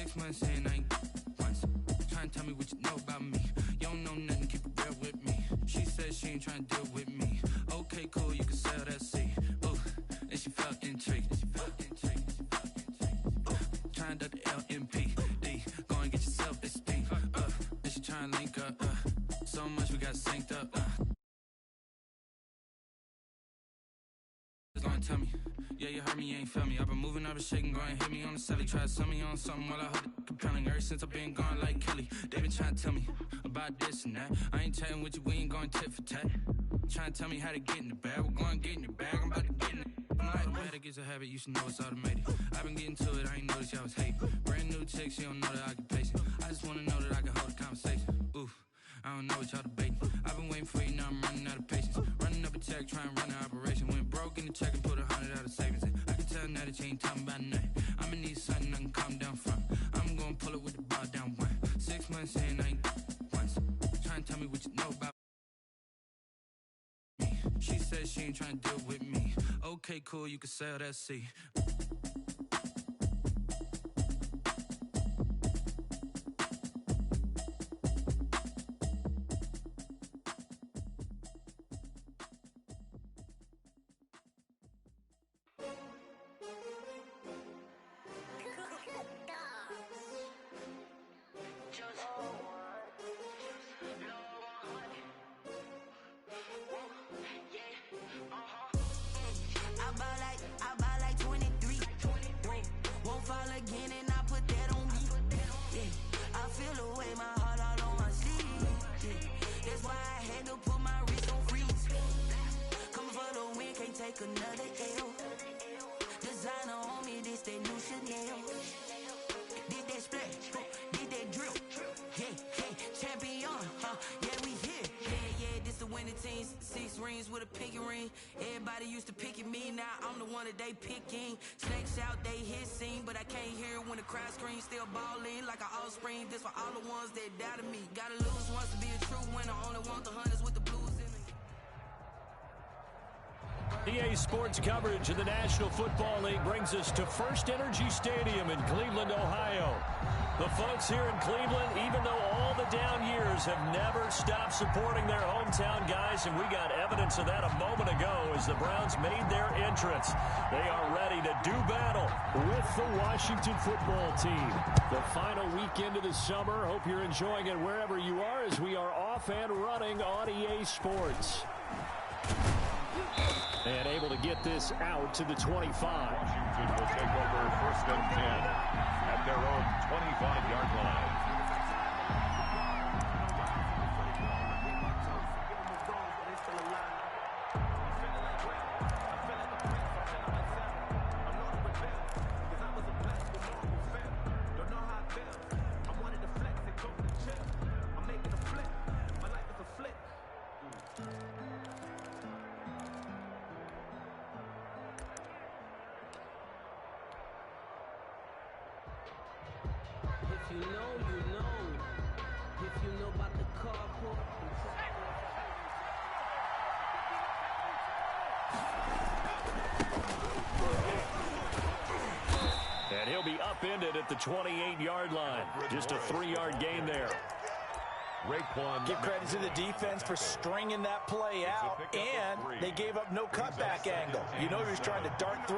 6 months in, I ain't once. Trying to tell me what you know about me. You don't know nothing, keep it real with me. She said she ain't trying to deal with me. Okay, cool, you can sell that seat. Ooh, and she felt intrigued. Trying to duck the LMPD. Go and get your self-esteem. And she trying to link up. So much we got synced up. Tell me, yeah, you heard me, you ain't feel me. I've been moving, I've been shaking, go and hit me on the celly. Try to sell me on something while I heard it compelling. Ever since I've been gone like Kelly, they been trying to tell me about this and that. I ain't chatting with you, we ain't going tit for tat. Trying to tell me how to get in the bag. We're going to get in your bag, I'm about to get in it. I'm like, automatic is a habit, you should know it's automated. I've been getting to it, I ain't noticed y'all was hating. Brand new chick, she don't know the occupation. I just want to know that I can hold a conversation. Ooh, I don't know what y'all debating. I've been waiting for you, now I'm running out of patience. Running up a check, trying to run an operation. Went broke in the check and put 100 out of savings in. I can tell now that you ain't talking about nothing. I'ma need something I can calm down from. I'm gonna pull it with the ball down one. 6 months in, I ain't once. Trying to tell me what you know about me. She said she ain't trying to deal with me. Okay, cool, you can sell that seat. With a pinky ring, everybody used to pick at me. Now I'm the one that they picking. Snakes out, they hissing, but I can't hear when the crowd screams. Still balling like an offspring. This for all the ones that doubted me. Gotta lose once to be a true winner. Only want the hunters with the blues in it. EA Sports coverage of the National Football League brings us to First Energy Stadium in Cleveland, Ohio. The folks here in Cleveland, even though all the down years, have never stopped supporting their hometown guys, and we got evidence of that a moment ago as the Browns made their entrance. They are ready to do battle with the Washington football team. The final weekend of the summer. Hope you're enjoying it wherever you are as we are off and running on EA Sports. And able to get this out to the 25. Washington will take over 1st and 10 at their own 25-yard line. You know. If you know about the carpool. And he'll be upended at the 28-yard line. Just a 3-yard gain there. Give credit to the defense for stringing that play out, and they gave up no cutback angle. You know he was trying to dart through.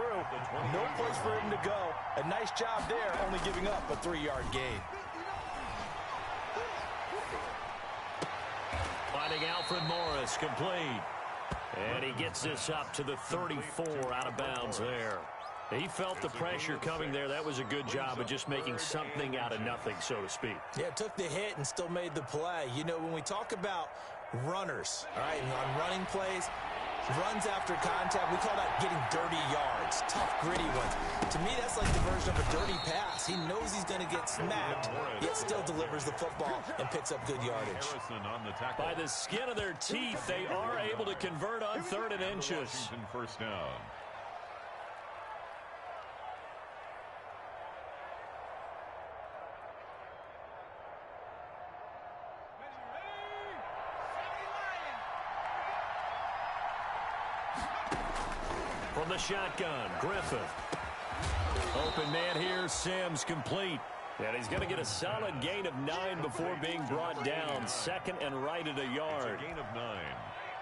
No place for him to go. A nice job there, only giving up a 3-yard gain. Finding Alfred Morris complete. And he gets this up to the 34 out of bounds there. He felt the pressure coming there. That was a good job of just making something out of nothing, so to speak. Yeah, took the hit and still made the play. You know, when we talk about runners, all right, and on running plays, runs after contact, we call that getting dirty yards, tough, gritty ones. To me, that's like the version of a dirty pass. He knows he's going to get smacked, yet still delivers the football and picks up good yardage. By the skin of their teeth, they are able to convert on 3rd and inches. Washington 1st down. From the shotgun, Griffith. Open man here, Sims complete. And he's going to get a solid gain of 9 before being brought down. Second and right at a yard. It's a gain of 9.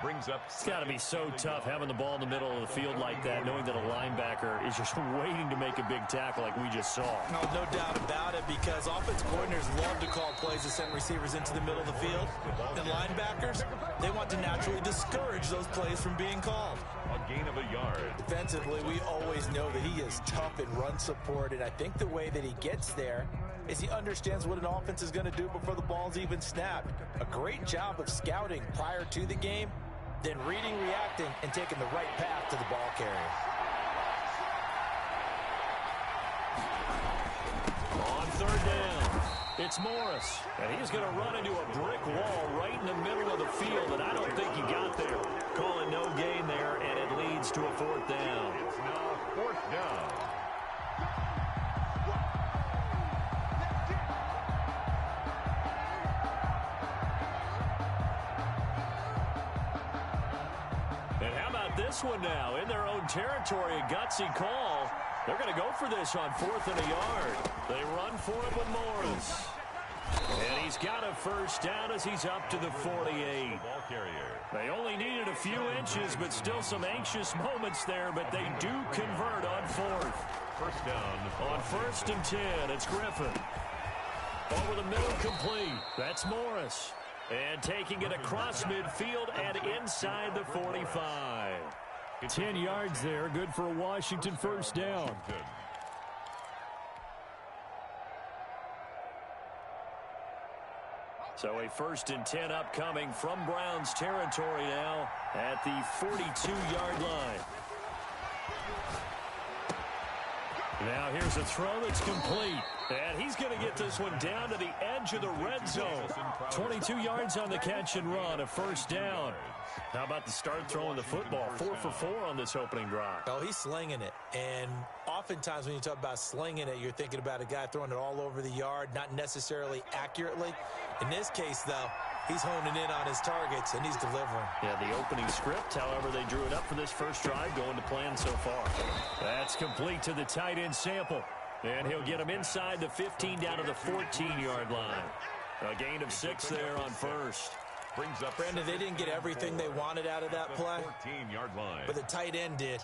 Brings up. It's got to be so tough having the ball in the middle of the field like that, knowing that a linebacker is just waiting to make a big tackle like we just saw. No doubt about it, because offensive coordinators love to call plays to send receivers into the middle of the field. And linebackers, they want to naturally discourage those plays from being called. A gain of a yard. Defensively, we always know that he is tough in run support, and I think the way that he gets there is he understands what an offense is going to do before the ball's even snapped. A great job of scouting prior to the game, then reading, reacting, and taking the right path to the ball carrier. On third down, it's Morris. And he's going to run into a brick wall right in the middle of the field, and I don't think he got there. Calling no gain there, and it leads to a fourth down. It's now fourth down. This one now in their own territory, a gutsy call. They're going to go for this on 4th and a yard. They run for it with Morris. And he's got a first down as he's up to the 48. Ball carrier. They only needed a few inches, but still some anxious moments there, but they do convert on 4th. First down. On 1st and 10, it's Griffin. Over the middle, complete. That's Morris. And taking it across midfield and inside the 45. 10 yards there, good for a Washington first down. So a 1st and 10 upcoming from Browns territory now at the 42-yard line. Now here's a throw that's complete. And he's going to get this one down to the edge of the red zone. 22 yards on the catch and run, a first down. How about the start throwing the football? 4 for 4 on this opening drive. Oh, he's slinging it. And oftentimes when you talk about slinging it, you're thinking about a guy throwing it all over the yard, not necessarily accurately. In this case, though, he's honing in on his targets, and he's delivering. Yeah, the opening script, however, they drew it up for this first drive, going to plan so far. That's complete to the tight end Sample. And he'll get him inside the 15 down to the 14-yard line. A gain of 6 there on first. Brings up Brandon, they didn't get everything they wanted out of that play. 14-yard line. But the tight end did.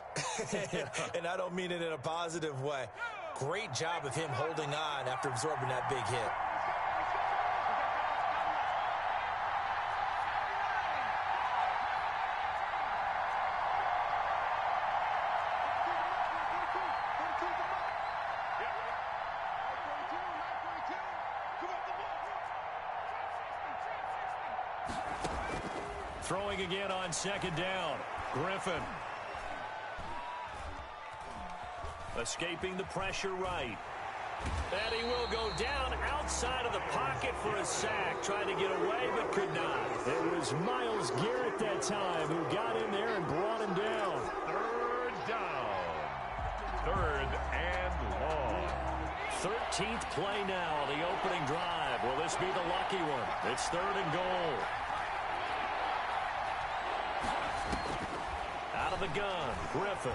And I don't mean it in a positive way. Great job of him holding on after absorbing that big hit. Throwing again on 2nd down. Griffin. Escaping the pressure right. And he will go down outside of the pocket for a sack. Trying to get away, but could not. It was Myles Garrett that time who got in there and brought him down. 3rd down. 3rd and long. 13th play now, the opening drive. Will this be the lucky one? It's 3rd and goal. Out of the gun, Griffin.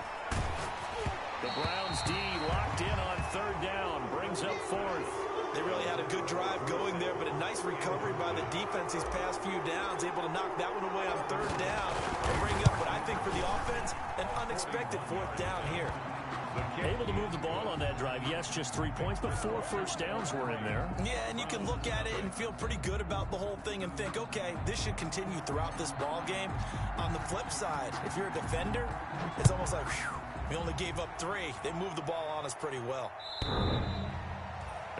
The Browns D locked in on 3rd down, brings up 4th. They really had a good drive going there, but a nice recovery by the defense these past few downs, able to knock that one away on 3rd down and bring up what I think for the offense, an unexpected 4th down here. Able to move the ball on that drive. Yes, just 3 points, but 4 first downs were in there. Yeah, and you can look at it and feel pretty good about the whole thing and think, okay, this should continue throughout this ball game. On the flip side, if you're a defender, it's almost like, whew, we only gave up 3. They moved the ball on us pretty well.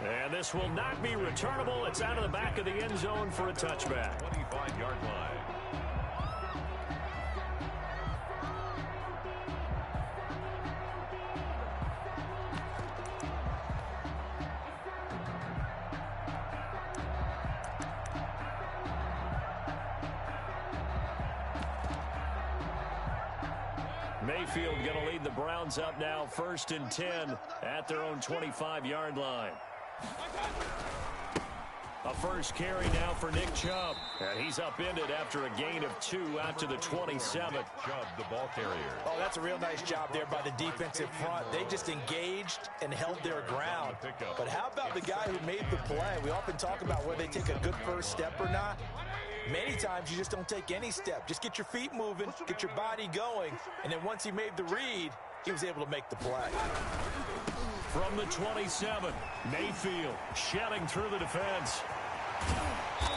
And this will not be returnable. It's out of the back of the end zone for a touchback. 25-yard line. Mayfield going to lead the Browns up now, 1st and 10 at their own 25-yard line. A first carry now for Nick Chubb. And he's upended after a gain of 2 out to the 27. Chubb, the ball carrier. Oh, that's a real nice job there by the defensive front. They just engaged and held their ground. But how about the guy who made the play? We often talk about whether they take a good first step or not. Many times you just don't take any step. Just get your feet moving, get your body going, and then once he made the read, he was able to make the play. From the 27, Mayfield shedding through the defense.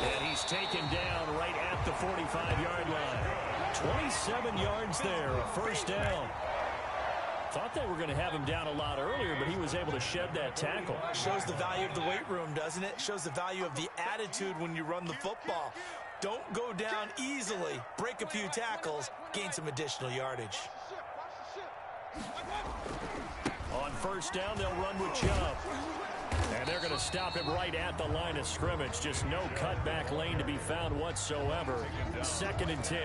And he's taken down right at the 45-yard line. 27 yards there, a first down. Thought they were going to have him down a lot earlier, but he was able to shed that tackle. Shows the value of the weight room, doesn't it? Shows the value of the attitude when you run the football. Don't go down easily. Break a few tackles, gain some additional yardage. On first down, they'll run with Chubb. And they're going to stop him right at the line of scrimmage. Just no cutback lane to be found whatsoever. 2nd and 10.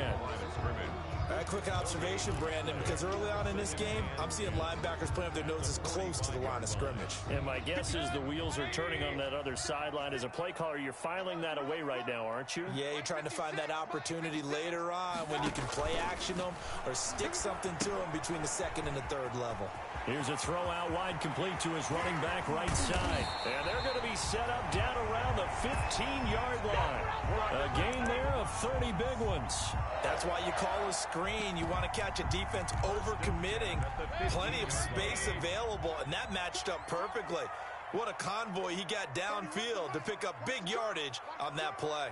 A quick observation, Brandon, because early on in this game, I'm seeing linebackers playing with their noses close to the line of scrimmage. And my guess is the wheels are turning on that other sideline. As a play caller, you're filing that away right now, aren't you? Yeah, you're trying to find that opportunity later on when you can play action them or stick something to them between the 2nd and the 3rd level. Here's a throw out wide complete to his running back right side. And they're going to be set up down around the 15-yard line. A gain there of 30 big ones. That's why you call a screen. You want to catch a defense over-committing. Plenty of space available, and that matched up perfectly. What a convoy he got downfield to pick up big yardage on that play.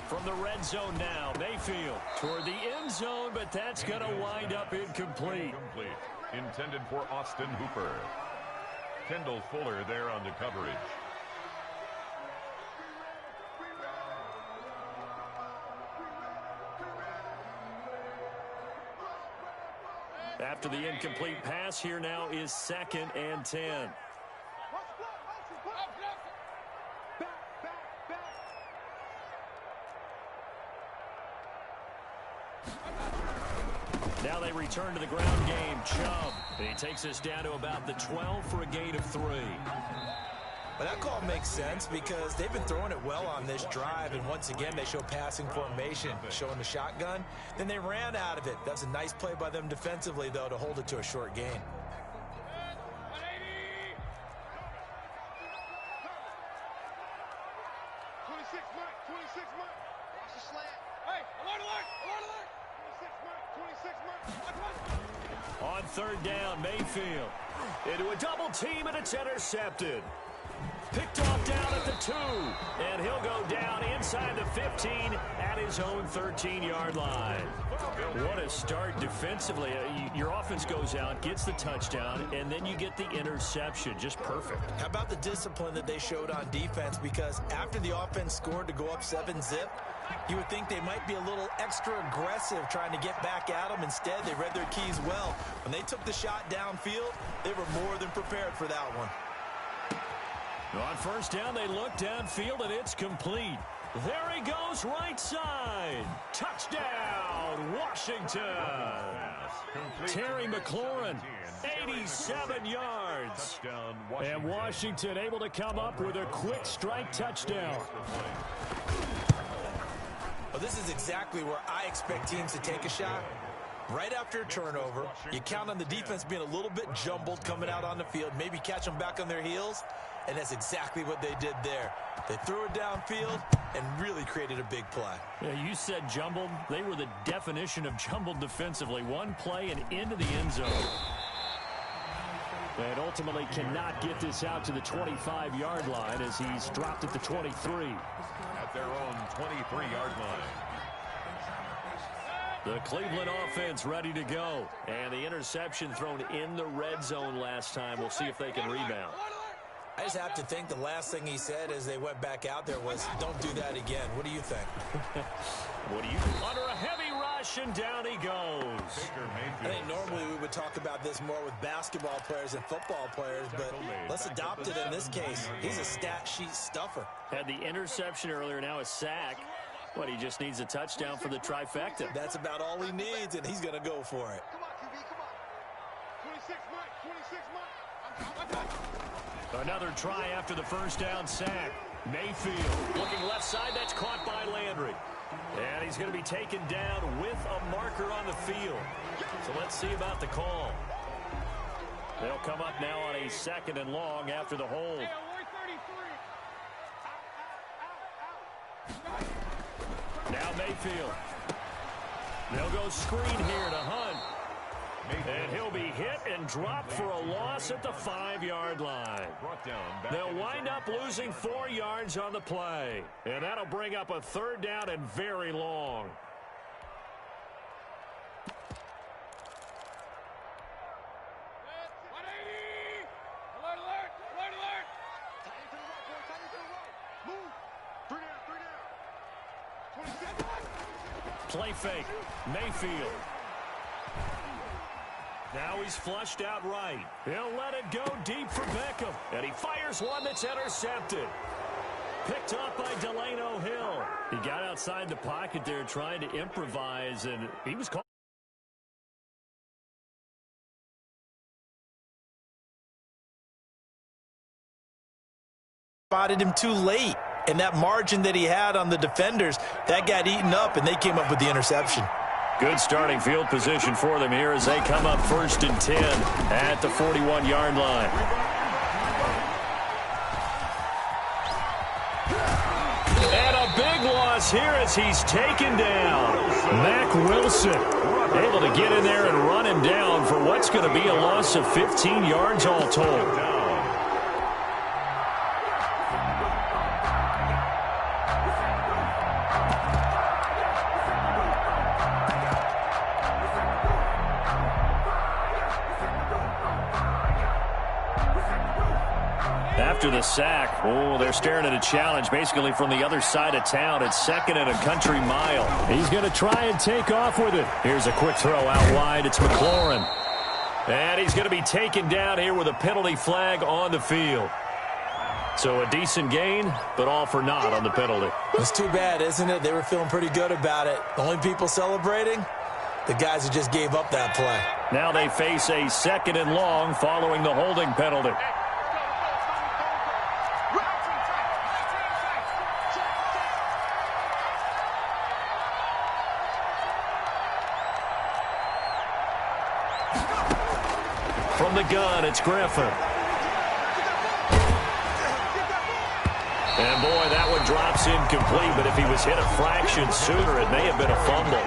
From the red zone now, Mayfield toward the end zone, but that's going to wind up incomplete. Intended for Austin Hooper. Kendall Fuller there on the coverage. After the incomplete pass, here now is 2nd and 10. Now they return to the ground game. Chubb. He takes us down to about the 12 for a gain of 3. But that call makes sense because they've been throwing it well on this drive, and once again they show passing formation, showing the shotgun. Then they ran out of it. That's a nice play by them defensively, though, to hold it to a short gain. On 3rd down, Mayfield into a double team, and it's intercepted. Picked off down at the 2, and he'll go down inside the 15 at his own 13-yard line. What a start defensively. Your offense goes out, gets the touchdown, and then you get the interception. Just perfect. How about the discipline that they showed on defense? Because after the offense scored to go up 7-zip, you would think they might be a little extra aggressive trying to get back at them. Instead, they read their keys well. When they took the shot downfield, they were more than prepared for that one. On first down, they look downfield, and it's complete. There he goes, right side. Touchdown, Washington. Terry McLaurin, 87 yards. And Washington able to come up with a quick strike touchdown. Well, this is exactly where I expect teams to take a shot. Right after a turnover, you count on the defense being a little bit jumbled coming out on the field, maybe catch them back on their heels, and that's exactly what they did there. They threw it downfield and really created a big play. Yeah, you said jumbled. They were the definition of jumbled defensively. One play and into the end zone. And ultimately cannot get this out to the 25-yard line as he's dropped at the 23. At their own 23-yard line. The Cleveland offense ready to go. And the interception thrown in the red zone last time. We'll see if they can rebound. I just have to think the last thing he said as they went back out there was, don't do that again. What do you think? What do you think? Under a heavy rush, and down he goes. I think normally we would talk about this more with basketball players and football players, but let's adopt it in this case. He's a stat sheet stuffer. Had the interception earlier, now a sack. But he just needs a touchdown for the trifecta. That's about all he needs, and he's going to go for it. Come on, QB, come on. 26 Mike. Another try after the first down sack. Mayfield looking left side. That's caught by Landry. And he's going to be taken down with a marker on the field. So let's see about the call. They'll come up now on a 2nd and long after the hold. Now Mayfield. They'll go screen here to Hunt. And he'll be hit and dropped for a loss at the 5-yard line. They'll wind up losing 4 yards on the play. And that'll bring up a 3rd down and very long. Play fake. Mayfield. Now he's flushed out right. He'll let it go deep for Beckham. And he fires one that's intercepted. Picked up by Delano Hill. He got outside the pocket there trying to improvise, and he was caught. Spotted him too late. And that margin that he had on the defenders, that got eaten up, and they came up with the interception. Good starting field position for them here as they come up 1st and 10 at the 41-yard line. And a big loss here as he's taken down. Mack Wilson able to get in there and run him down for what's going to be a loss of 15 yards all told. After the sack, they're staring at a challenge basically from the other side of town. It's 2nd and a country mile. He's going to try and take off with it. Here's a quick throw out wide. It's McLaurin. And he's going to be taken down here with a penalty flag on the field. So a decent gain, but all for naught on the penalty. It's too bad, isn't it? They were feeling pretty good about it. The only people celebrating, the guys who just gave up that play. Now they face a 2nd and long following the holding penalty. From the gun, it's Griffin. And boy, that one drops incomplete, but if he was hit a fraction sooner, it may have been a fumble.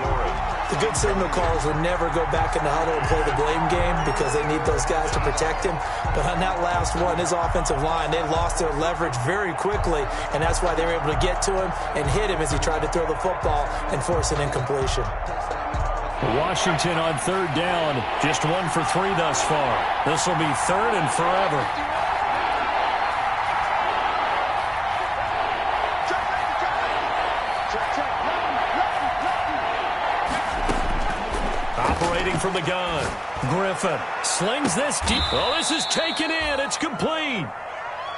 The good signal callers would never go back in the huddle and play the blame game because they need those guys to protect him. But on that last one, his offensive line, they lost their leverage very quickly, and that's why they were able to get to him and hit him as he tried to throw the football and force an incompletion. Washington on 3rd down, just 1 for 3 thus far. This will be 3rd and forever. Operating from the gun, Griffin slings this deep. Oh, this is taken in. It's complete.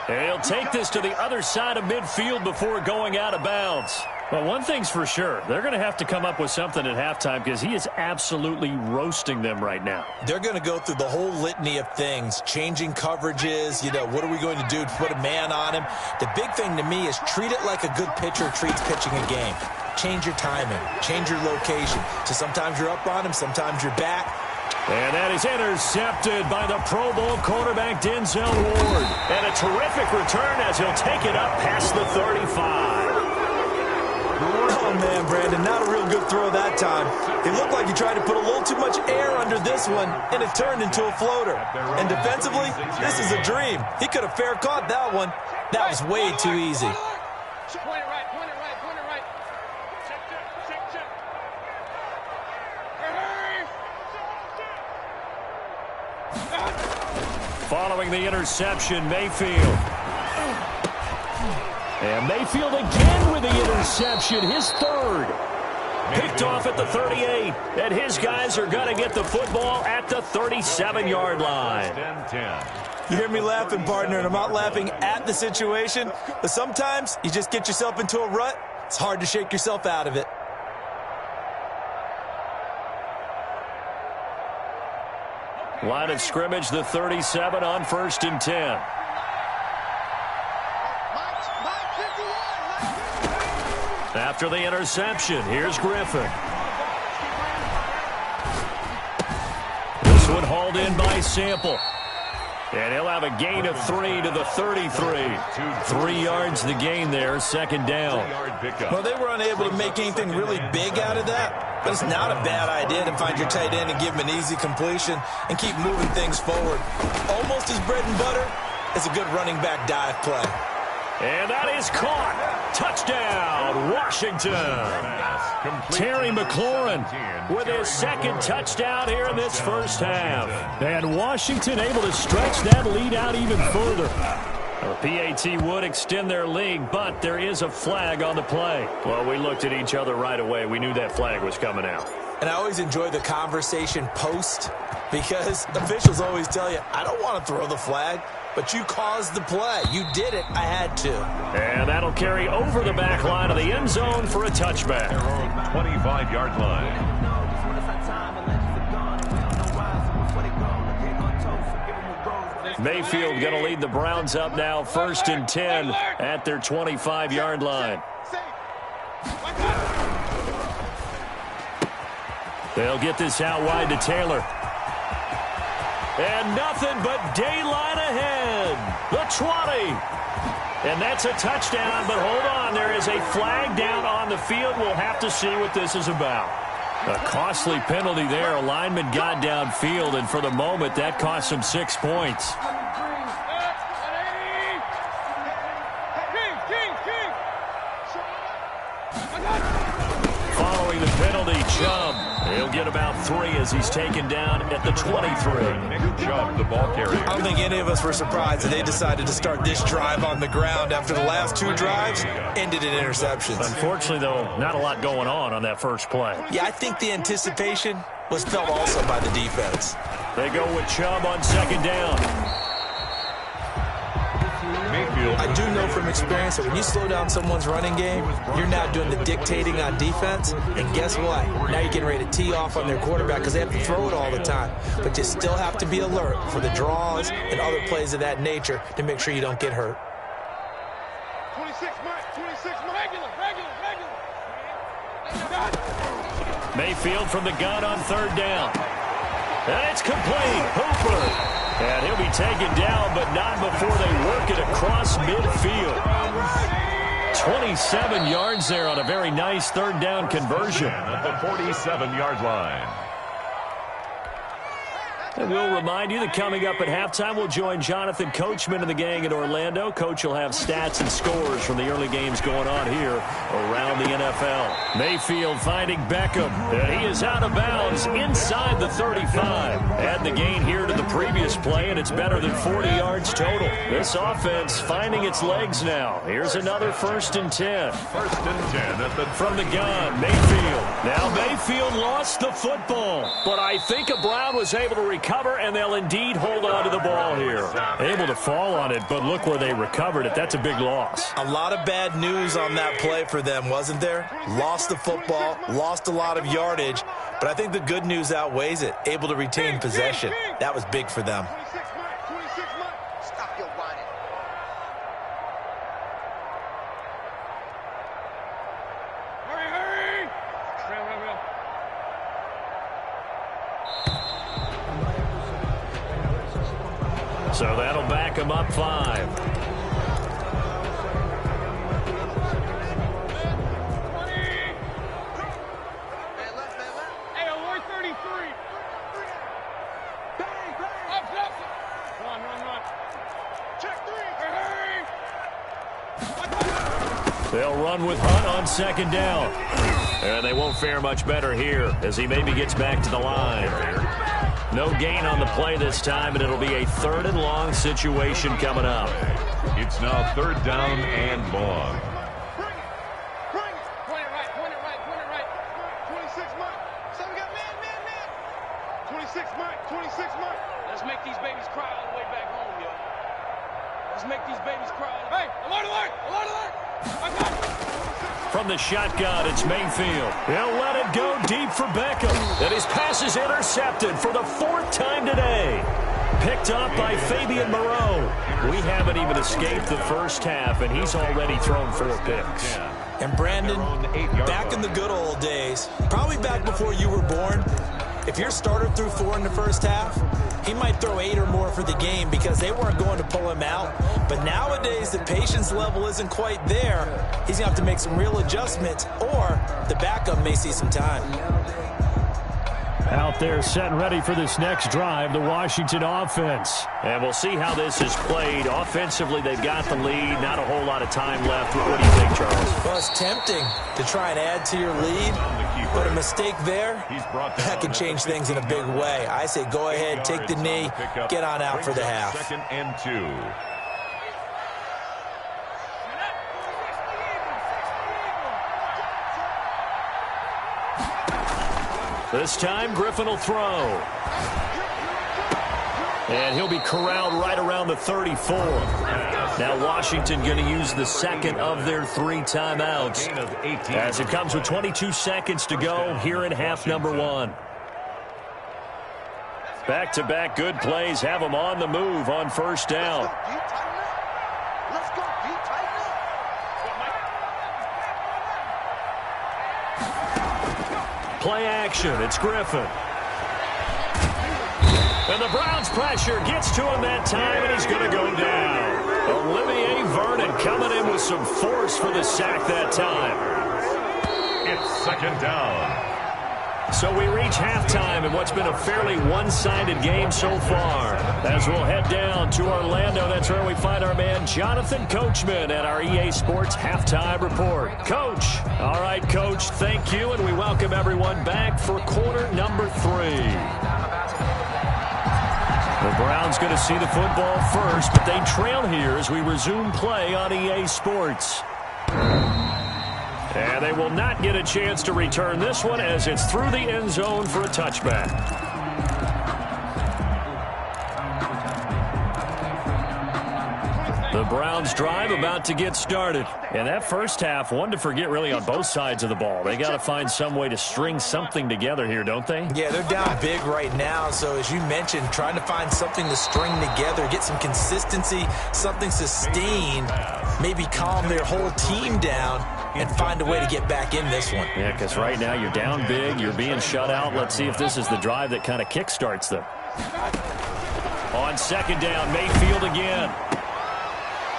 And he'll take this to the other side of midfield before going out of bounds. Well, one thing's for sure. They're going to have to come up with something at halftime because he is absolutely roasting them right now. They're going to go through the whole litany of things, changing coverages, what are we going to do to put a man on him? The big thing to me is treat it like a good pitcher treats pitching a game. Change your timing, change your location. So sometimes you're up on him, sometimes you're back. And that is intercepted by the Pro Bowl quarterback Denzel Ward. And a terrific return as he'll take it up past the 35. Oh, man, Brandon, not a real good throw that time. It looked like he tried to put a little too much air under this one, and it turned into a floater. And defensively, this is a dream. He could have fair caught that one. That was way too easy. Point it right, point it right, point it right. Check. Hurry. Following the interception, Mayfield. And Mayfield again with the interception, his 3rd. Picked off at the 38, and his guys are going to get the football at the 37-yard line. You hear me laughing, partner, and I'm not laughing at the situation, but sometimes you just get yourself into a rut It's hard to shake yourself out of it. Line of scrimmage, the 37 on 1st and 10. After the interception, here's Griffin. This one hauled in by Sample. And he'll have a gain of 3 to the 33. 3 yards the gain there, 2nd down. Well, they were unable to make anything really big out of that, but it's not a bad idea to find your tight end and give him an easy completion and keep moving things forward. Almost as bread and butter as a good running back dive play. And that is caught. Touchdown, Washington. Terry McLaurin with his 2nd touchdown here in this first half. And Washington able to stretch that lead out even further. The PAT would extend their lead, but there is a flag on the play. Well, we looked at each other right away. We knew that flag was coming out. And I always enjoy the conversation post because officials always tell you, I don't want to throw the flag, but you caused the play. You did it. I had to. And that'll carry over the back line of the end zone for a touchback. 25-yard line. Mayfield going to lead the Browns up now, 1st and 10 at their 25-yard line. They'll get this out wide to Taylor. And nothing but daylight ahead. The 20. And that's a touchdown, but hold on. There is a flag down on the field. We'll have to see what this is about. A costly penalty there. A lineman got downfield, and for the moment, that cost him 6 points. Following the penalty, Chubb. He'll get about 3 as he's taken down at the 23. Chubb, the ball carrier. I don't think any of us were surprised that they decided to start this drive on the ground after the last 2 drives ended in interceptions. Unfortunately, though, not a lot going on that first play. Yeah, I think the anticipation was felt also by the defense. They go with Chubb on 2nd down. I do know from experience that when you slow down someone's running game, you're now doing the dictating on defense. And guess what? Now you're getting ready to tee off on their quarterback because they have to throw it all the time. But you still have to be alert for the draws and other plays of that nature to make sure you don't get hurt. 26 regular. Mayfield from the gun on 3rd down. And it's complete. Hooper. And he'll be taken down, but not before they work it across midfield. 27 yards there on a very nice 3rd down conversion. At the 47-yard line. And we'll remind you that coming up at halftime, we'll join Jonathan Coachman and the gang in Orlando. Coach will have stats and scores from the early games going on here around the NFL. Mayfield finding Beckham, and he is out of bounds inside the 35. Add the gain here to the previous play, and it's better than 40 yards total. This offense finding its legs now. Here's another 1st and 10. 1st and 10 at the from the gun, Mayfield. Now Mayfield lost the football, but I think Brown was able to recover, and they'll indeed hold on to the ball here. Able to fall on it, but look where they recovered it. That's a big loss. A lot of bad news on that play for them, wasn't there? Lost the football, lost a lot of yardage, but I think the good news outweighs it. Able to retain possession. That was big for them. Stop your whining. Hurry! Real. So that'll back him up 5. Hey, alert 33. Up. Run. Check 3. They'll run with Hunt on 2nd down. And they won't fare much better here as he maybe gets back to the line. No gain on the play this time, and it'll be a 3rd and long situation coming up. It's now 3rd down and long. Bring it. Point it right. 26 Mike. So we got man. 26 Mike. Let's make these babies cry all the way back home, yo. Let's make these babies cry all the way. Hey, alert! I got it. From the shotgun, it's Mayfield. He'll let it go deep for Beckham. And his pass is intercepted for the 4th time today. Picked up by Fabian Moreau. We haven't even escaped the first half, and he's already thrown 4 picks. And Brandon, back in the good old days, probably back before you were born, if your starter threw 4 in the first half, he might throw 8 or more for the game because they weren't going to pull him out. But nowadays, the patience level isn't quite there. He's going to have to make some real adjustments, or the backup may see some time. Out there set and ready for this next drive, the Washington offense. And we'll see how this is played. Offensively, they've got the lead. Not a whole lot of time left. What do you think, Charles? Well, it's tempting to try and add to your lead, but a mistake there, that can change things in a big way. I say go ahead, take the knee, get on out for the half. 2nd and 2. This time, Griffin will throw. And he'll be corralled right around the 34. Now Washington going to use the second of their 3 timeouts as it comes with 22 seconds to go here in half number 1. Back-to-back good plays have them on the move on first down. Play action. It's Griffin. And the Browns' pressure gets to him that time, and he's going to go down. Olivier Vernon coming in with some force for the sack that time. It's 2nd down. So we reach halftime in what's been a fairly one-sided game so far. As we'll head down to Orlando, that's where we find our man Jonathan Coachman at our EA Sports Halftime Report. Coach. All right, Coach, thank you, and we welcome everyone back for quarter number 3. The Browns going to see the football first, but they trail here as we resume play on EA Sports. And they will not get a chance to return this one as it's through the end zone for a touchback. The Browns drive about to get started. And that first half, one to forget really on both sides of the ball. They got to find some way to string something together here, don't they? Yeah, they're down big right now. So as you mentioned, trying to find something to string together, get some consistency, something sustained, maybe calm their whole team down and find a way to get back in this one. Yeah, because right now you're down big, you're being shut out. Let's see if this is the drive that kind of kickstarts them. On second down, Mayfield again.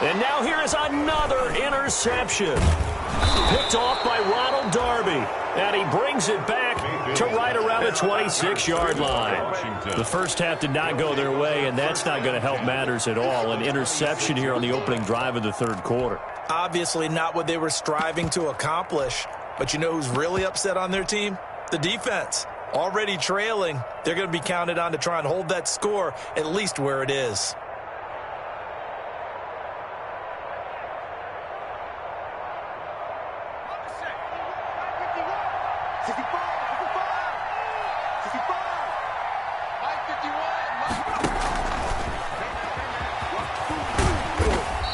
And now here is another interception. Picked off by Ronald Darby. And he brings it back to right around the 26-yard line. The first half did not go their way, and that's not going to help matters at all. An interception here on the opening drive of the third quarter. Obviously not what they were striving to accomplish. But you know who's really upset on their team? The defense. Already trailing. They're going to be counted on to try and hold that score at least where it is.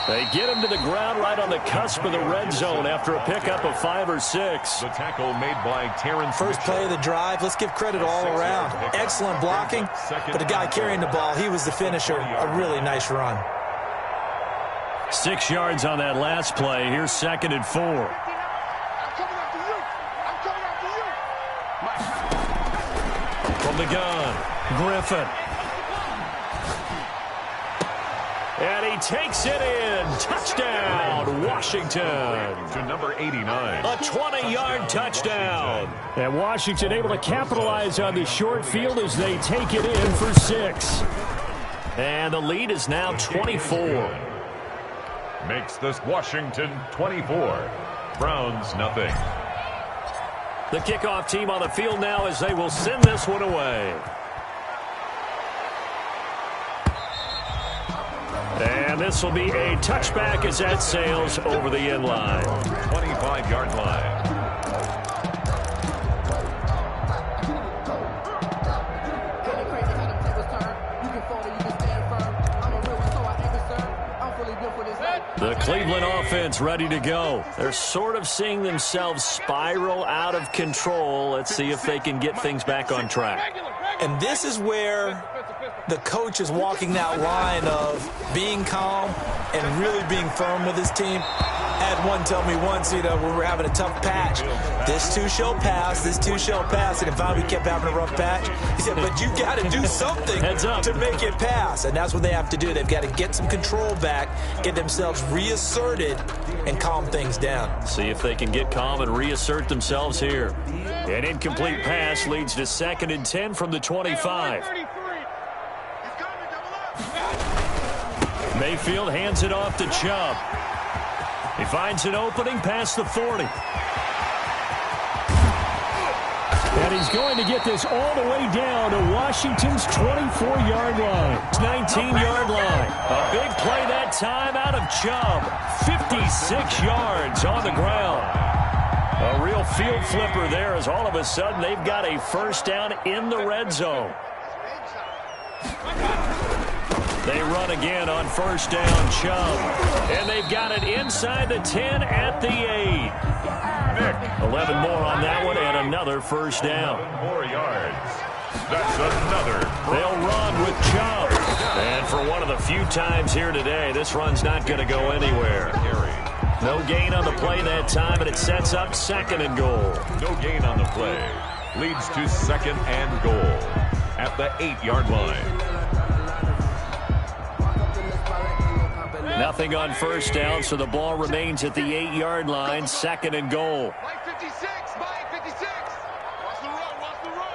They get him to the ground right on the cusp of the red zone after a pickup of 5 or 6. The tackle made by Terrence. First play of the drive, let's give credit all around. Excellent blocking, but the guy carrying the ball, he was the finisher. A really nice run. 6 yards on that last play. Here's 2nd and 4. From the gun, Griffin. And he takes it in. Touchdown, Washington. To number 89. A 20-yard touchdown. And Washington able to capitalize on the short field as they take it in for 6. And the lead is now 24. Makes this Washington 24. Browns nothing. The kickoff team on the field now as they will send this one away. And this will be a touchback as that sails over the end line. 25-yard line. You can fold it, you can stand firm. I'm a real one, so I anchor, sir. I'm fully built for this life. The Cleveland offense ready to go. They're sort of seeing themselves spiral out of control. Let's see if they can get things back on track. And this is where the coach is walking that line of being calm and really being firm with his team. I had one tell me once, when we were having a tough patch, this too shall pass, this too shall pass. And if finally we kept having a rough patch, he said, but you got to do something to make it pass. And that's what they have to do. They've got to get some control back, get themselves reasserted, and calm things down. See if they can get calm and reassert themselves here. An incomplete pass leads to 2nd and 10 from the 25. Mayfield hands it off to Chubb. He finds an opening past the 40. And he's going to get this all the way down to Washington's 24-yard line. 19-yard line. A big play that time out of Chubb. 56 yards on the ground. A real field flipper there as all of a sudden they've got a first down in the red zone. They run again on first down, Chubb. And they've got it inside the 10 at the 8. 11 more on that one and another first down. 11 more yards. That's another. They'll run with Chubb. And for one of the few times here today, this run's not going to go anywhere. No gain on the play that time, and it sets up 2nd and goal. No gain on the play. Leads to 2nd and goal at the 8-yard line. Nothing on first down, so the ball remains at the 8-yard line. 2nd and goal. Mike 56, Mike 56. Watch the run, watch the run.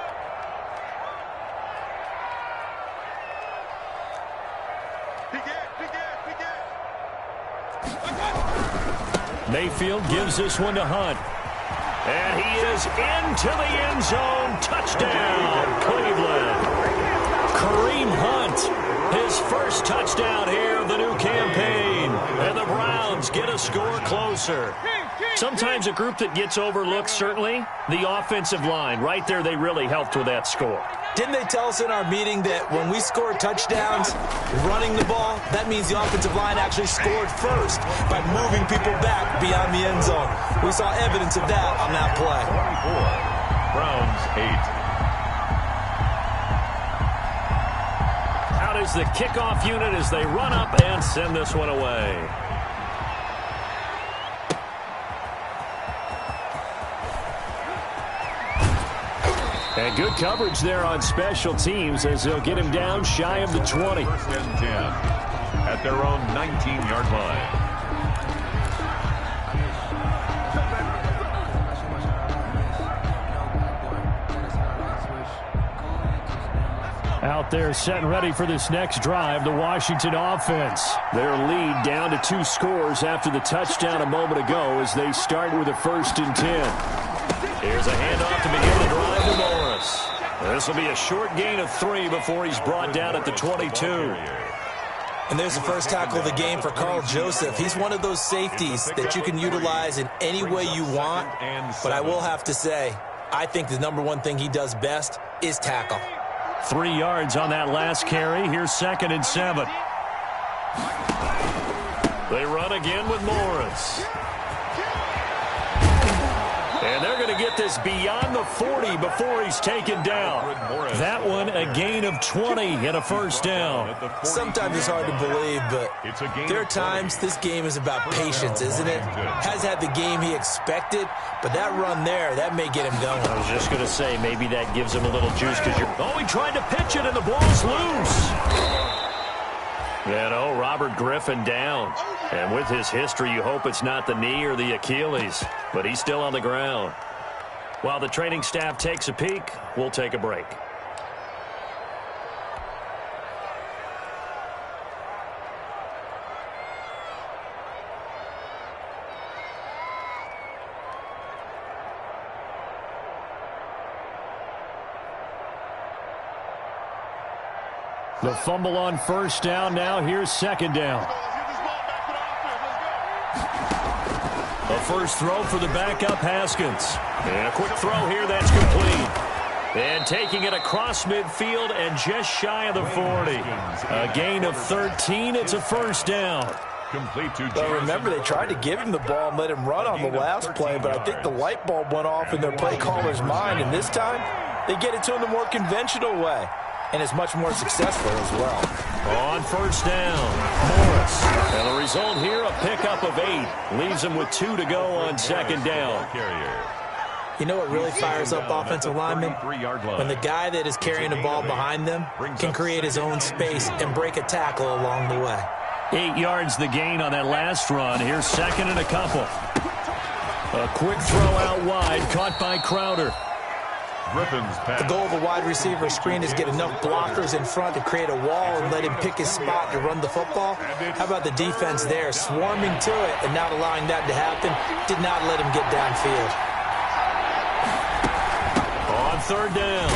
Mayfield gives this one to Hunt. And he is into the end zone. Touchdown, Cleveland. Kareem Hunt, his first touchdown here of the new campaign. And the Browns get a score closer. Sometimes a group that gets overlooked, certainly, the offensive line. Right there, they really helped with that score. Didn't they tell us in our meeting that when we score touchdowns running the ball, that means the offensive line actually scored first by moving people back beyond the end zone? We saw evidence of that on that play. 24, Browns 8. Out is the kickoff unit as they run up and send this one away. And good coverage there on special teams as they'll get him down shy of the 20. 1st and 10 at their own 19-yard line. Out there set and ready for this next drive, the Washington offense. Their lead down to 2 scores after the touchdown a moment ago as they start with a 1st and 10. Here's a handoff to begin the drive to Morris. This will be a short gain of 3 before he's brought down at the 22. And there's the first tackle of the game for Carl Joseph. He's one of those safeties that you can utilize in any way you want. But I will have to say, I think the number one thing he does best is tackle. 3 yards on that last carry. Here's 2nd and 7. They run again with Morris. And they're going to get this beyond the 40 before he's taken down. That one a gain of 20 and a first down. Sometimes it's hard to believe, but there are times this game is about patience, isn't it? Has had the game he expected, but that run there, that may get him going. I was just going to say, maybe that gives him a little juice because you're... Oh, he tried to pitch it and the ball's loose. Robert Griffin down. And with his history, you hope it's not the knee or the Achilles. But he's still on the ground. While the training staff takes a peek, we'll take a break. The fumble on first down. Now here's 2nd down. A first throw for the backup Haskins. And a quick throw here that's complete. And taking it across midfield and just shy of the 40. A gain of 13. It's a first down. Complete to Well, remember, they tried to give him the ball and let him run on the last play, but I think the light bulb went off in their play caller's mind, and this time they get it to him the more conventional way, and it's much more successful as well. On first down, Morris. And the result here, a pickup of 8. Leaves him with 2 to go on second down. You know what really fires up offensive linemen? When the guy that is carrying the ball behind them can create his own space and break a tackle along the way. 8 yards the gain on that last run. Here's second and a couple. A quick throw out wide, caught by Crowder. The goal of a wide receiver screen is get enough blockers in front to create a wall and let him pick his spot to run the football. How about the defense there, swarming to it and not allowing that to happen? Did not let him get downfield. On third down,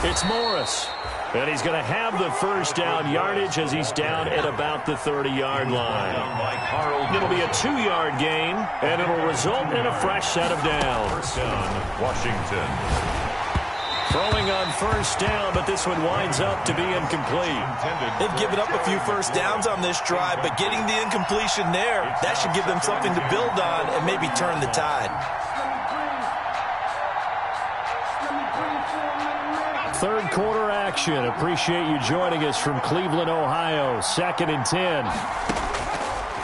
it's Morris. And he's going to have the first down yardage as he's down at about the 30-yard line. It'll be a 2-yard gain, and it'll result in a fresh set of downs. Washington. Throwing on first down, but this one winds up to be incomplete. They've given up a few first downs on this drive, but getting the incompletion there, that should give them something to build on and maybe turn the tide. Third quarter action. Appreciate you joining us from Cleveland, Ohio. 2nd and 10.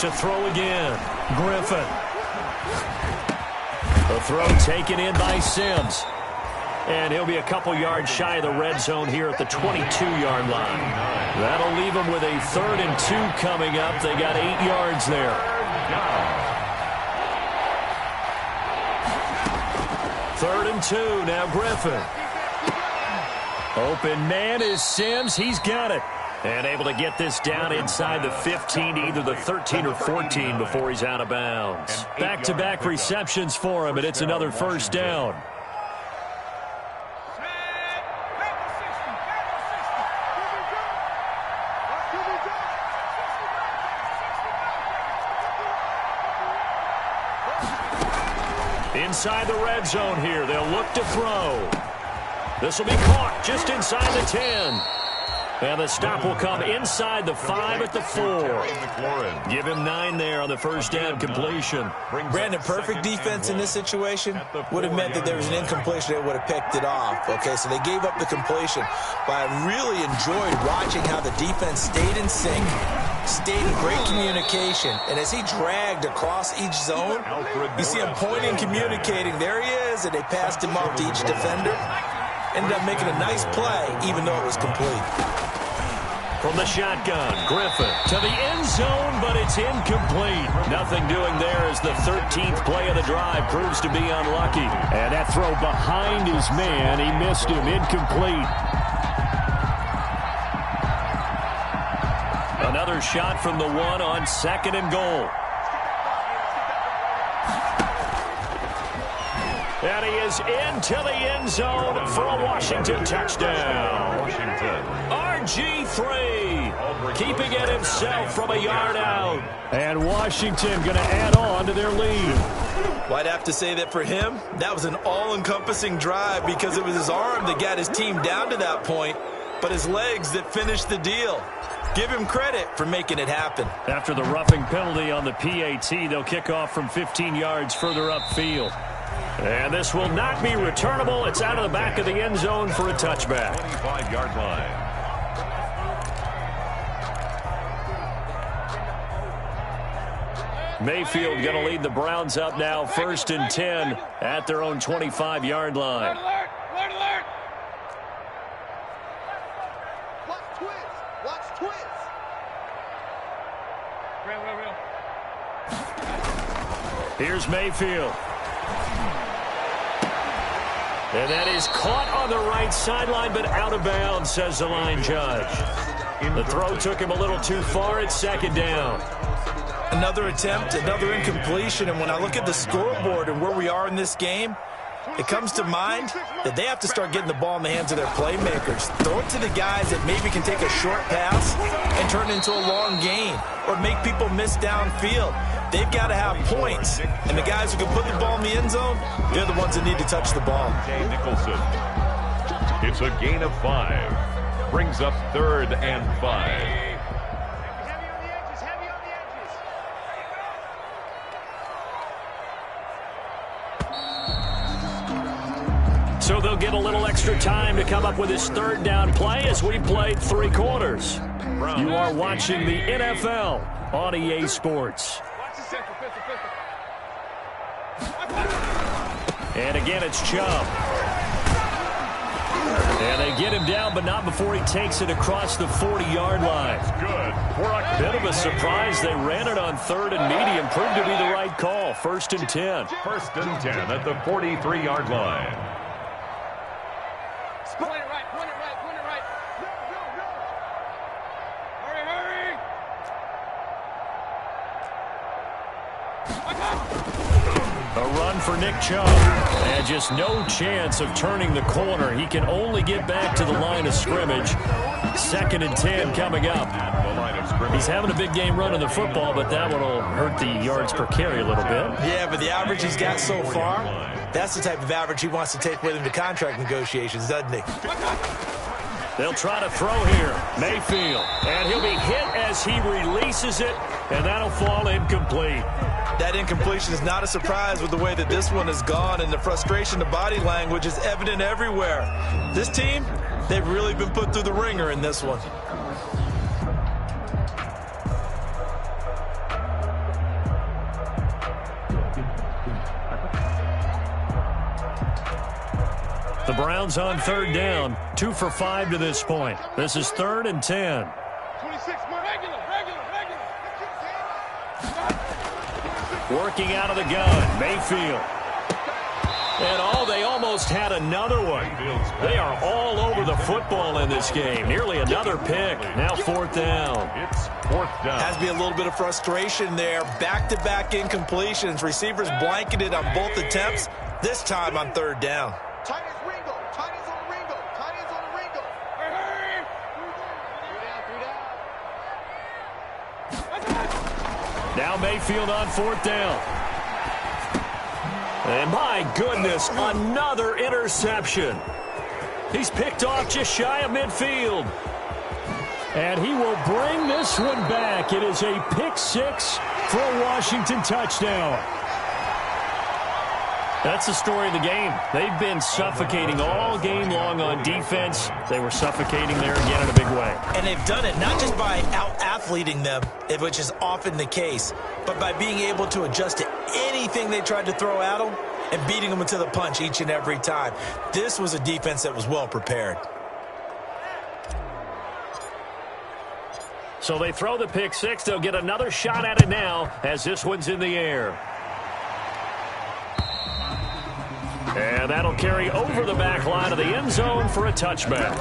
To throw again. Griffin. The throw taken in by Sims. And he'll be a couple yards shy of the red zone here at the 22-yard line. That'll leave them with a 3rd and 2 coming up. They got 8 yards there. 3rd and 2. Now Griffin. Open man is Sims. He's got it. And able to get this down inside the 15 to either the 13 or 14 before he's out of bounds. Back-to-back receptions for him, and it's another first down. Inside the red zone here. They'll look to throw. This will be caught just inside the 10. And the stop will come inside the 5 at the 4. Give him 9 there on the first down completion. Brandon, perfect defense in this situation would have meant that there was an incompletion. They would have picked it off. Okay, so they gave up the completion. But I really enjoyed watching how the defense stayed in sync, stayed in great communication. And as he dragged across each zone, you see him pointing, communicating. There he is, and they passed him off to each defender. Ended up making a nice play, even though it was complete. From the shotgun, Griffin to the end zone, but it's incomplete. Nothing doing there as the 13th play of the drive proves to be unlucky. And that throw behind his man, he missed him, incomplete. Another shot from the 1 on 2nd and goal. And he is into the end zone for a Washington touchdown. RG3 keeping it himself from a yard out. And Washington going to add on to their lead. Well, I'd have to say that for him, that was an all-encompassing drive because it was his arm that got his team down to that point, but his legs that finished the deal. Give him credit for making it happen. After the roughing penalty on the PAT, they'll kick off from 15 yards further upfield. And this will not be returnable. It's out of the back of the end zone for a touchback. 25-yard line. Mayfield going to lead the Browns up now, 1st and 10 at their own 25-yard line. Alert! Alert! Alert! Watch twins! Watch twins! Real. Here's Mayfield. And that is caught on the right sideline, but out of bounds, says the line judge. The throw took him a little too far. It's 2nd down. Another attempt, another incompletion, and when I look at the scoreboard and where we are in this game, it comes to mind that they have to start getting the ball in the hands of their playmakers. Throw it to the guys that maybe can take a short pass and turn it into a long gain or make people miss downfield. They've got to have points, and the guys who can put the ball in the end zone, they're the ones that need to touch the ball. Nicholson. It's a gain of 5. Brings up 3rd and 5. he'll get a little extra time to come up with his third down play as we played 3 quarters. You are watching the NFL on EA Sports. And again, it's Chubb. And they get him down, but not before he takes it across the 40-yard line. Good. Bit of a surprise. They ran it on 3rd and medium. Proved to be the right call. 1st and 10. 1st and 10 at the 43-yard line. Point it right, point it right, point it right. Go, go, go. Hurry, hurry. A run for Nick Chubb. And just no chance of turning the corner. He can only get back to the line of scrimmage. 2nd and 10 coming up. He's having a big game running the football, but that one will hurt the yards per carry a little bit. Yeah, but the average he's got so far, that's the type of average he wants to take with him to contract negotiations, doesn't he? They'll try to throw here. Mayfield. And he'll be hit as he releases it, and that'll fall incomplete. That incompletion is not a surprise with the way that this one has gone, and the frustration, the body language is evident everywhere. This team, they've really been put through the ringer in this one. The Browns on 3rd down, 2 for 5 to this point. This is 3rd and 10. 26, regular. Working out of the gun, Mayfield. And they almost had another one. They are all over the football in this game. Nearly another pick. Now 4th down. It's 4th down. Has to be a little bit of frustration there. Back-to-back incompletions. Receivers blanketed on both attempts. This time on 3rd down. Tight ends Ringo. Tight ends on the Ringo. Tight ends on the Ringo. Hurry. 3 down. Now Mayfield on 4th down. And my goodness, another interception. He's picked off just shy of midfield. And he will bring this one back. It is a pick 6 for a Washington touchdown. That's the story of the game. They've been suffocating all game long on defense. They were suffocating there again in a big way. And they've done it not just by out-athleting them, which is often the case, but by being able to adjust to anything they tried to throw at them and beating them to the punch each and every time. This was a defense that was well prepared. So they throw the pick 6. They'll get another shot at it now as this one's in the air. And that'll carry over the back line of the end zone for a touchback.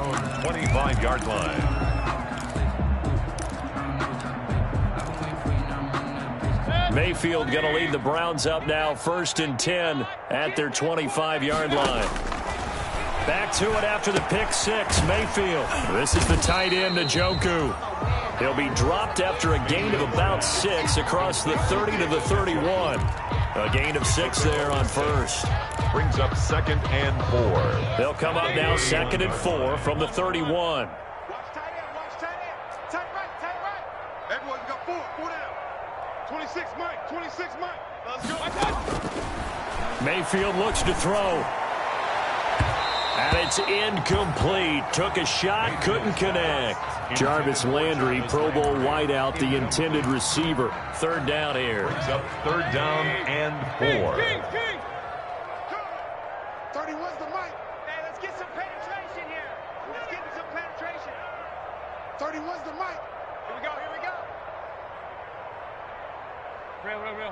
25-yard line. Mayfield going to lead the Browns up now 1st and 10 at their 25-yard line. Back to it after the pick 6. Mayfield. This is the tight end, Njoku. He'll be dropped after a gain of about 6 across the 30 to the 31. A gain of 6 there on 1st. Brings up 2nd and 4. They'll come up now 2nd and 4 from the 31. Watch tight end. Watch tight end. Tight right. Tight right. Everyone, you got 4. 4 down. 26, Mike. 26, Mike. Let's go. Mayfield looks to throw. And it's incomplete. Took a shot, couldn't connect. Jarvis Landry, Pro Bowl wideout, the intended receiver. 3rd down here. Brings up 3rd down and 4. 31's the mic. Hey, let's get some penetration here. Let's get some penetration. 31's the mic. Here we go. Here we go. Real.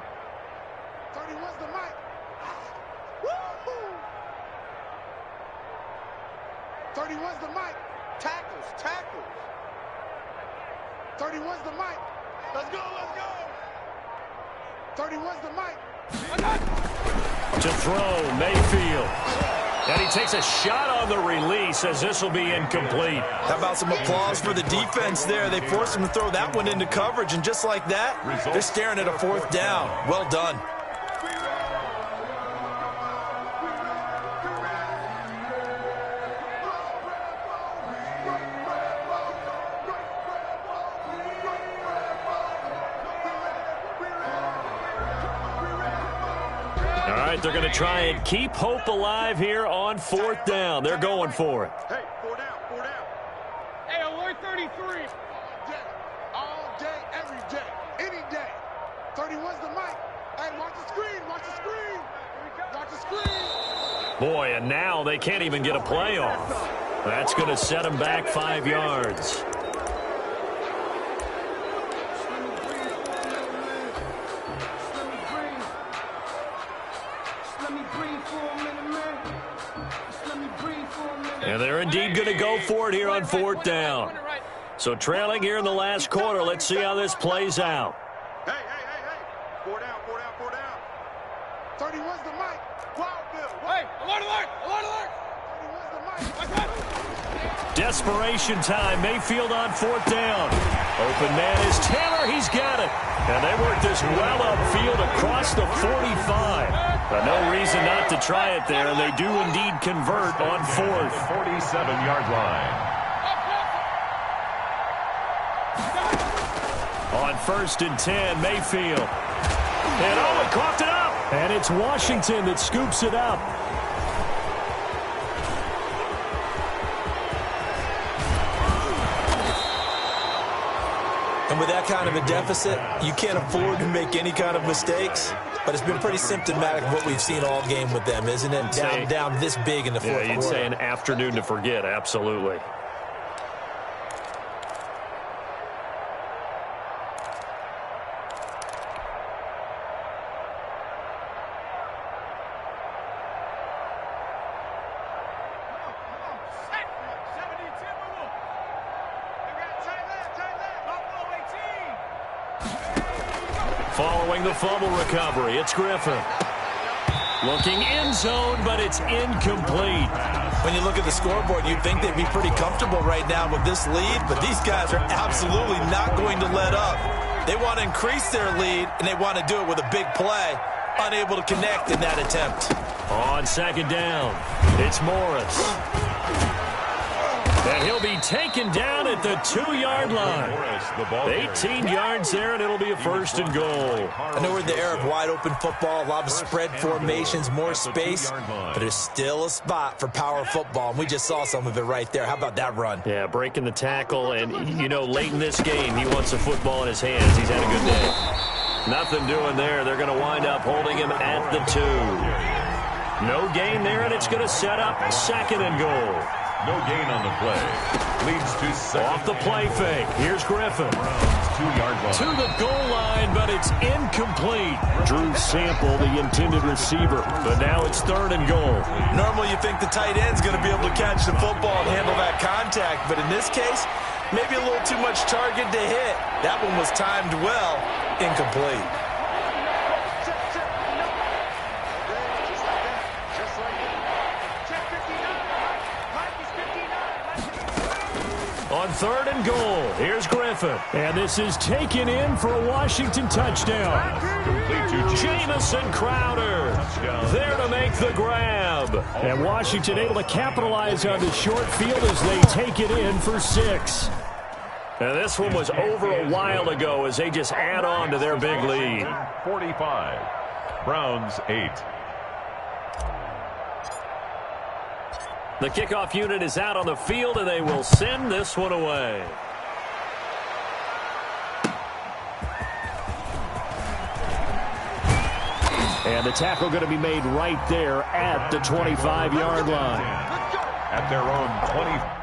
31's the mic. Woo-hoo. 31's the mic. Tackles. 31's the mic. Let's go. 31's the mic. To throw, Mayfield. And he takes a shot on the release as this will be incomplete. How about some applause for the defense there? They forced him to throw that one into coverage, and just like that, they're staring at a 4th down. Well done. right, they're going to try and keep hope alive here on 4th down. They're going for it. Hey, 4 down, 4 down. Hey, alert 33. All day, every day, any day. 31's the mic. Hey, watch the screen, watch the screen. Watch the screen. Boy, and now they can't even get a play off. That's going to set them back 5 yards. And they're indeed going to go for it here on 4th down. So trailing here in the last quarter. Let's see how this plays out. Hey. 4 down, 4 down, 4 down. 31's the mic. Wild Bill. Hey, alert. 31's the mic. Desperation time. Mayfield on 4th down. Open man is Taylor. He's got it. And they work this well upfield across the 45. But no reason not to try it there, and they do indeed convert on 4th. 47-yard line. On 1st and 10, Mayfield. And he coughed it up. And it's Washington that scoops it up. And with that kind of a deficit, you can't afford to make any kind of mistakes. But it's been pretty symptomatic of what we've seen all game with them, isn't it? Down this big in the fourth quarter. Yeah, you'd say an afternoon to forget, absolutely. Following the fumble recovery, it's Griffin. Looking end zone, but it's incomplete. When you look at the scoreboard, you'd think they'd be pretty comfortable right now with this lead, but these guys are absolutely not going to let up. They want to increase their lead, and they want to do it with a big play. Unable to connect in that attempt. On 2nd down, it's Morris. And he'll be taken down at the 2-yard line. 18 yards there, and it'll be a 1st and goal. I know we're in the era of wide-open football, a lot of spread formations, more space, but there's still a spot for power football, and we just saw some of it right there. How about that run? Yeah, breaking the tackle, and, you know, late in this game, he wants the football in his hands. He's had a good day. Nothing doing there. They're going to wind up holding him at the 2. No gain there, and it's going to set up 2nd and goal. No gain on the play. Leads to 2nd. Off the play fake. Here's Griffin. 2-yard line. To the goal line, but it's incomplete. Drew Sample, the intended receiver. But now it's 3rd and goal. Normally you think the tight end's going to be able to catch the football and handle that contact. But in this case, maybe a little too much target to hit. That one was timed well. Incomplete. On 3rd and goal, here's Griffin. And this is taken in for a Washington touchdown. Jamison Crowder there to make the grab. And Washington able to capitalize on the short field as they take it in for 6. And this one was over a while ago as they just add on to their big lead. 45. Browns 8. The kickoff unit is out on the field, and they will send this one away. And the tackle going to be made right there at the 25-yard line. At their own 20.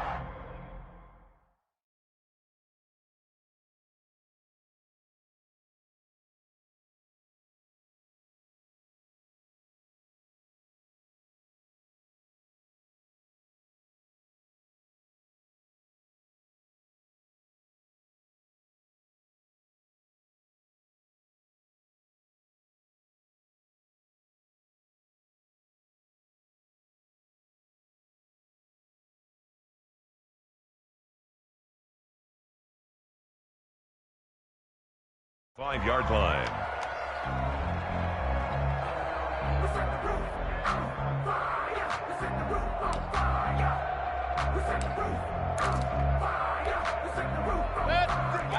Five-yard line.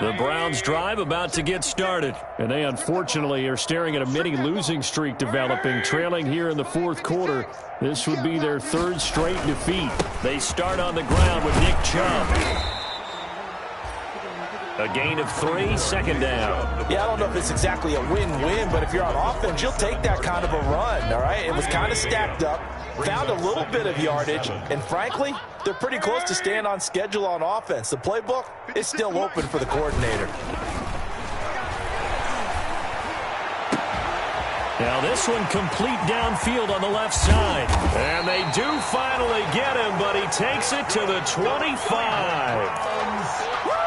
The Browns drive about to get started. And they unfortunately are staring at a mini losing streak developing, trailing here in the fourth quarter. This would be their third straight defeat. They start on the ground with Nick Chubb. A gain of 3, second down. Yeah, I don't know if it's exactly a win-win, but if you're on offense, you'll take that kind of a run, all right? It was kind of stacked up, found a little bit of yardage, and frankly, they're pretty close to staying on schedule on offense. The playbook is still open for the coordinator. Now this one complete downfield on the left side. And they do finally get him, but he takes it to the 25.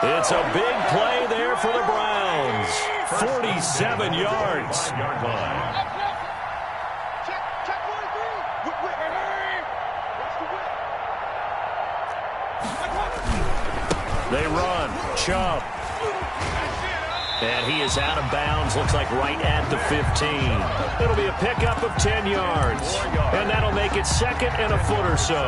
It's a big play there for the Browns. 47 yards. They run. Chubb. And he is out of bounds, looks like right at the 15. It'll be a pickup of 10 yards. And that'll make it second and a foot or so.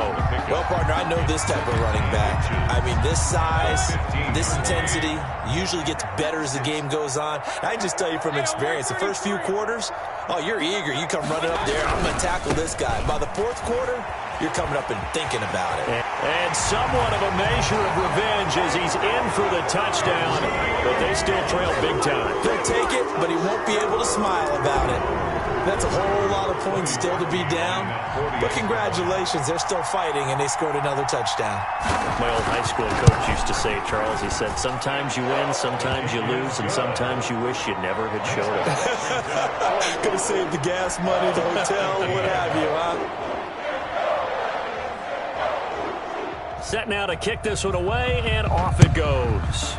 Well, partner, I know this type of running back. I mean, this size, this intensity usually gets better as the game goes on. I can just tell you from experience, the first few quarters, oh, you're eager. You come running up there, I'm going to tackle this guy. By the fourth quarter, you're coming up and thinking about it. And somewhat of a measure of revenge as he's in for the touchdown, but they still trail big time. He'll take it, but he won't be able to smile about it. That's a whole lot of points still to be down, but congratulations, they're still fighting, and they scored another touchdown. My old high school coach used to say, Charles, he said, sometimes you win, sometimes you lose, and sometimes you wish you never had showed up. Could have saved the gas money, the hotel, what have you, huh? Set now to kick this one away, and off it goes.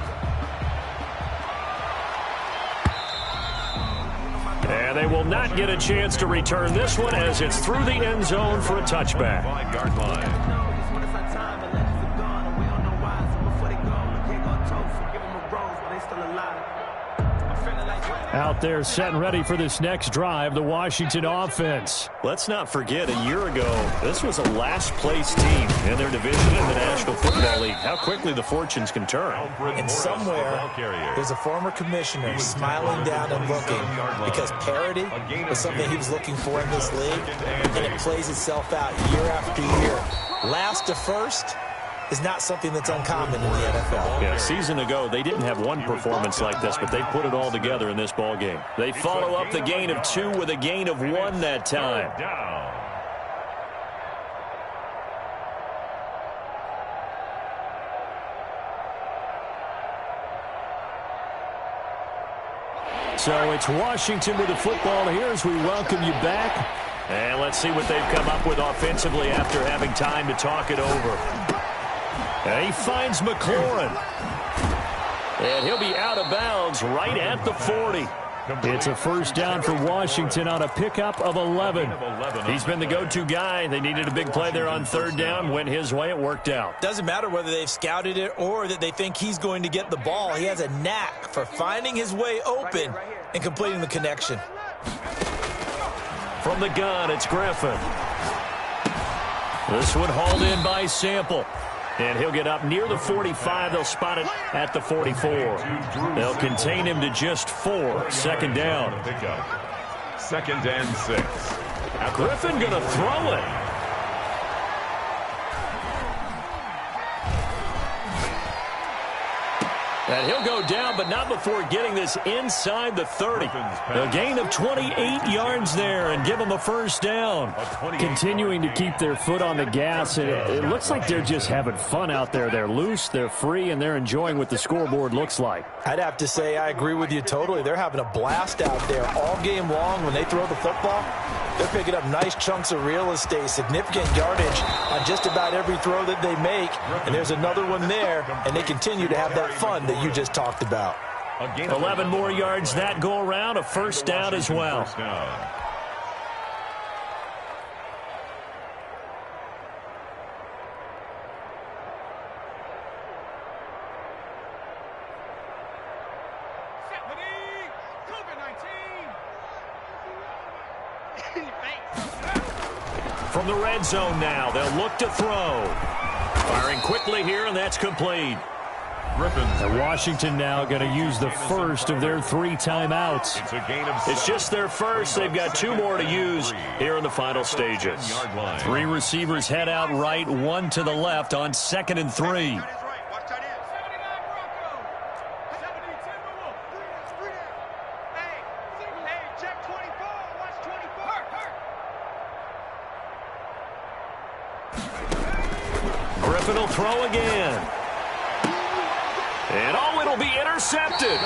And they will not get a chance to return this one as it's through the end zone for a touchback. 5-yard line. Out there set and ready for this next drive, the Washington offense. Let's not forget, a year ago, this was a last-place team in their division in the National Football League. How quickly the fortunes can turn. And somewhere, there's a former commissioner smiling down and looking because parity was something he was looking for in this league, and it plays itself out year after year. Last to first is not something that's uncommon in the NFL. Yeah, a season ago, they didn't have one performance like this, but they put it all together in this ball game. They follow up the gain of 2 with a gain of 1 that time. So it's Washington with the football here as we welcome you back. And let's see what they've come up with offensively after having time to talk it over. And he finds McLaurin. And he'll be out of bounds right at the 40. It's a first down for Washington on a pickup of 11. He's been the go-to guy. They needed a big play there on third down. Went his way. It worked out. Doesn't matter whether they've scouted it or that they think he's going to get the ball. He has a knack for finding his way open and completing the connection. From the gun, it's Griffin. This one hauled in by Sample. And he'll get up near the 45. They'll spot it at the 44. They'll contain him to just 4. Second down. Second and 6. Griffin going to throw it. And he'll go down, but not before getting this inside the 30. A gain of 28 yards there and give them a first down. Continuing to keep their foot on the gas. It looks like they're just having fun out there. They're loose, they're free, and they're enjoying what the scoreboard looks like. I'd have to say I agree with you totally. They're having a blast out there all game long. When they throw the football, they're picking up nice chunks of real estate, significant yardage on just about every throw that they make. And there's another one there, and they continue to have that fun that you just talked about. 11 more yards that go around, a first down as well. From the red zone now, they'll look to throw. Firing quickly here, and that's complete. Griffins. And Washington now going to use the first of their 3 timeouts. It's a gain of 7. It's just their first. They've got 2 more to use here in the final stages. 3 receivers head out right, 1 to the left on 2nd and 3. Griffin will throw again. And oh, it'll be intercepted.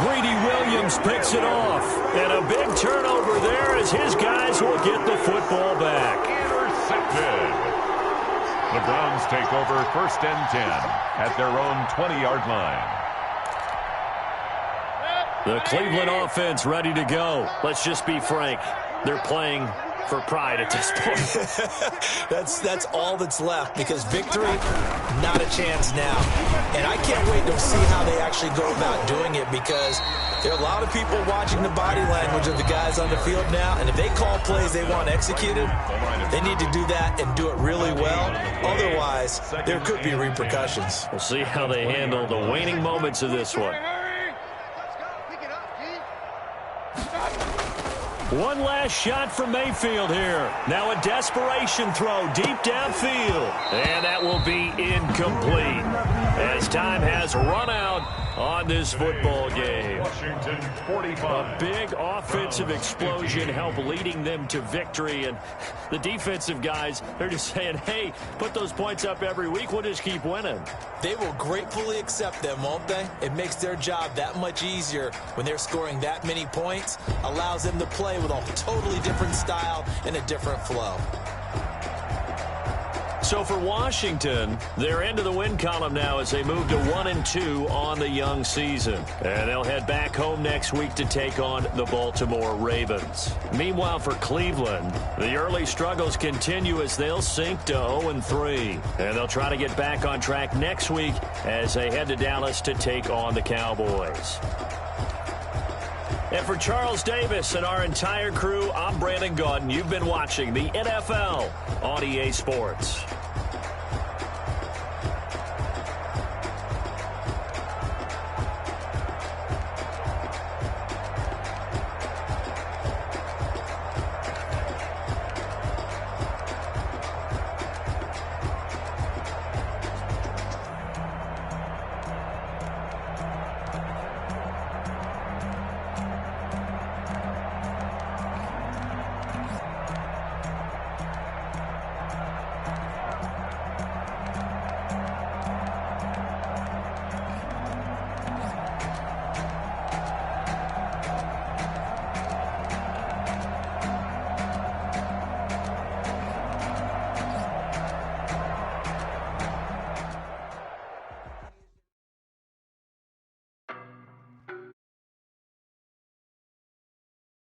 Greedy Williams picks it off. And a big turnover there as his guys will get the football back. Intercepted. The Browns take over 1st and 10 at their own 20-yard line. The Cleveland offense ready to go. Let's just be frank. They're playing for pride at this point. That's all that's left, because victory, not a chance now. And I can't wait to see how they actually go about doing it, because there are a lot of people watching the body language of the guys on the field now, and if they call plays they want executed, they need to do that and do it really well. Otherwise, there could be repercussions. We'll see how they handle the waning moments of this one. One last shot from Mayfield here. Now a desperation throw deep downfield. And that will be incomplete, as time has run out on this football game. Washington 45. A big offensive explosion helped leading them to victory. And the defensive guys, they're just saying, hey, put those points up every week. We'll just keep winning. They will gratefully accept them, won't they? It makes their job that much easier when they're scoring that many points. Allows them to play with a totally different style and a different flow. So for Washington, they're into the win column now as they move to 1-2 on the young season. And they'll head back home next week to take on the Baltimore Ravens. Meanwhile, for Cleveland, the early struggles continue as they'll sink to 0-3. And they'll try to get back on track next week as they head to Dallas to take on the Cowboys. And for Charles Davis and our entire crew, I'm Brandon Gaudin. You've been watching the NFL on EA Sports.